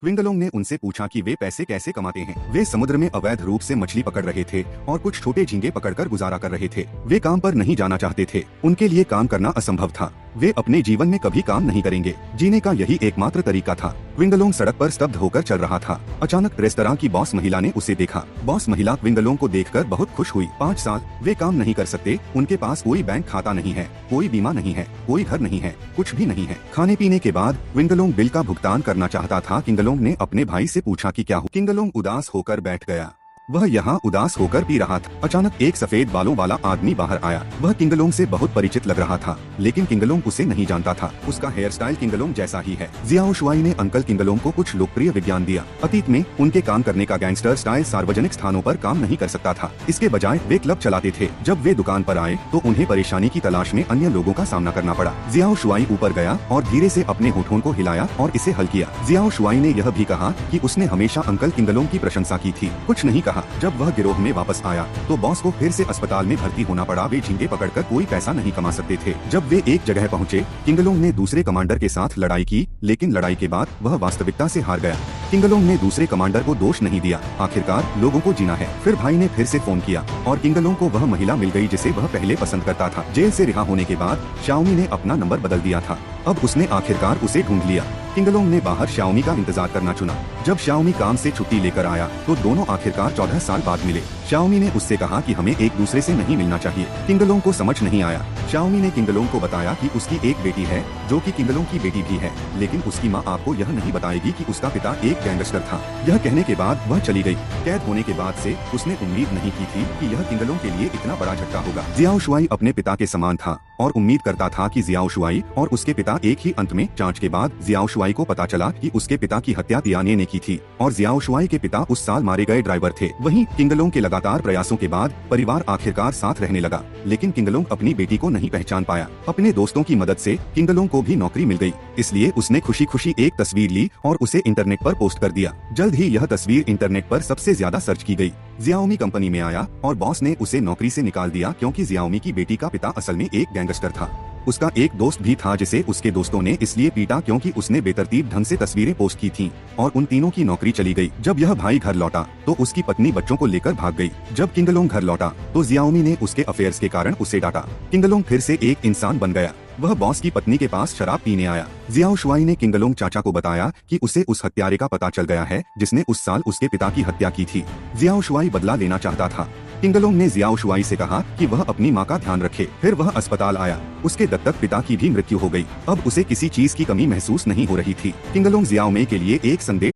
विंगलोंग ने उनसे पूछा कि वे पैसे कैसे कमाते हैं। वे समुद्र में अवैध रूप से मछली पकड़ रहे थे और कुछ छोटे झींगे पकड़कर गुजारा कर रहे थे। वे काम पर नहीं जाना चाहते थे, उनके लिए काम करना असंभव था। वे अपने जीवन में कभी काम नहीं करेंगे, जीने का यही एकमात्र तरीका था। विंगलोंग सड़क पर स्तब्ध होकर चल रहा था। अचानक रेस्तरां की बॉस महिला ने उसे देखा। बॉस महिला विंगलोंग को देखकर बहुत खुश हुई। 5 साल वे काम नहीं कर सकते, उनके पास कोई बैंक खाता नहीं है, कोई बीमा नहीं है, कोई घर नहीं है, कुछ भी नहीं है। खाने पीने के बाद विंगलोंग बिल का भुगतान करना चाहता था। किंगलोंग ने अपने भाई से पूछा कि क्या हुआ। किंगलोंग उदास होकर बैठ गया। वह यहाँ उदास होकर पी रहा था। अचानक एक सफेद बालों वाला आदमी बाहर आया। वह किंगलोंग से बहुत परिचित लग रहा था, लेकिन किंगलोंग उसे नहीं जानता था। उसका हेयर स्टाइल किंगलोंग जैसा ही है। जियाओ शुआई ने अंकल किंगलोंग को कुछ लोकप्रिय विज्ञान दिया। अतीत में उनके काम करने का गैंगस्टर स्टाइल सार्वजनिक स्थानों पर काम नहीं कर सकता था। इसके बजाय वे क्लब चलाते थे। जब वे दुकान पर आए तो उन्हें परेशानी की तलाश में अन्य लोगों का सामना करना पड़ा। जियाओ शुआई ऊपर गया और धीरे से अपने होठों को हिलाया और इसे हल किया। जियाओ शुआई ने यह भी कहा कि उसने हमेशा अंकल किंगलोंग की प्रशंसा की थी। कुछ नहीं कहा। जब वह गिरोह में वापस आया तो बॉस को फिर से अस्पताल में भर्ती होना पड़ा। वे झींगे पकड़कर कोई पैसा नहीं कमा सकते थे। जब वे एक जगह पहुंचे, किंगलोंग ने दूसरे कमांडर के साथ लड़ाई की, लेकिन लड़ाई के बाद वह वास्तविकता से हार गया। किंगलोंग ने दूसरे कमांडर को दोष नहीं दिया। आखिरकार लोगों को जीना है। फिर भाई ने फिर से फोन किया और किंगलोंग को वह महिला मिल गई जिसे वह पहले पसंद करता था। जेल से रिहा होने के बाद शाओमी ने अपना नंबर बदल दिया था। अब उसने आखिरकार उसे ढूंढ लिया। किंगलोंग ने बाहर शाओमी का इंतजार करना चुना। जब शाओमी काम से छुट्टी लेकर आया तो दोनों आखिरकार 14 साल बाद मिले। शाओमी ने उससे कहा कि हमें एक दूसरे से नहीं मिलना चाहिए। किंगलोंग को समझ नहीं आया। शाओमी ने किंगलोंग को बताया कि उसकी एक बेटी है जो कि किंगलोंग की बेटी भी है, लेकिन उसकी माँ आपको यह नहीं बताएगी कि उसका पिता एक गैंगस्टर था। यह कहने के बाद वह चली गई। कैद होने के बाद से उसने उम्मीद नहीं की थी कि यह किंगलोंग के लिए इतना बड़ा झटका होगा। जियाओ शुआई अपने पिता के समान था और उम्मीद करता था कि जियाओ शुआई और उसके पिता एक ही अंत में। जांच के बाद जियाओ शुआई को पता चला कि उसके पिता की हत्या तियाने ने की थी और जियाओ शुआई के पिता उस साल मारे गए ड्राइवर थे। वहीं किंगलोंग के लगातार प्रयासों के बाद परिवार आखिरकार साथ रहने लगा, लेकिन किंगलोंग अपनी बेटी को नहीं पहचान पाया। अपने दोस्तों की मदद से किंगलोंग को भी नौकरी मिल गई, इसलिए उसने खुशी खुशी एक तस्वीर ली और उसे इंटरनेट पर पोस्ट कर दिया। जल्द ही यह तस्वीर इंटरनेट पर सबसे ज्यादा सर्च की गई। जियाओमी कंपनी में आया और बॉस ने उसे नौकरी से निकाल दिया क्योंकि जियाओमी की बेटी का पिता असल में एक गैंगस्टर था। उसका एक दोस्त भी था जिसे उसके दोस्तों ने इसलिए पीटा क्योंकि उसने बेतरतीब ढंग से तस्वीरें पोस्ट की थीं और उन तीनों की नौकरी चली गई। जब यह भाई घर लौटा तो उसकी पत्नी बच्चों को लेकर भाग गई। जब किंगलोंग घर लौटा तो जियाओमी ने उसके अफेयर्स के कारण उसे डांटा। किंगलोंग फिर से एक इंसान बन गया। वह बॉस की पत्नी के पास शराब पीने आया। जियाओ शुआई ने किंगलोंग चाचा को बताया कि उसे उस हत्यारे का पता चल गया है जिसने उस साल उसके पिता की हत्या की थी। जियाओ शुआई बदला लेना चाहता था। किंगलोंग ने जियाओ शुआई से कहा कि वह अपनी माँ का ध्यान रखे। फिर वह अस्पताल आया। उसके दत्तक पिता की भी मृत्यु हो गई। अब उसे किसी चीज की कमी महसूस नहीं हो रही थी। किंगलोंग जियाओ मे के लिए एक संदेश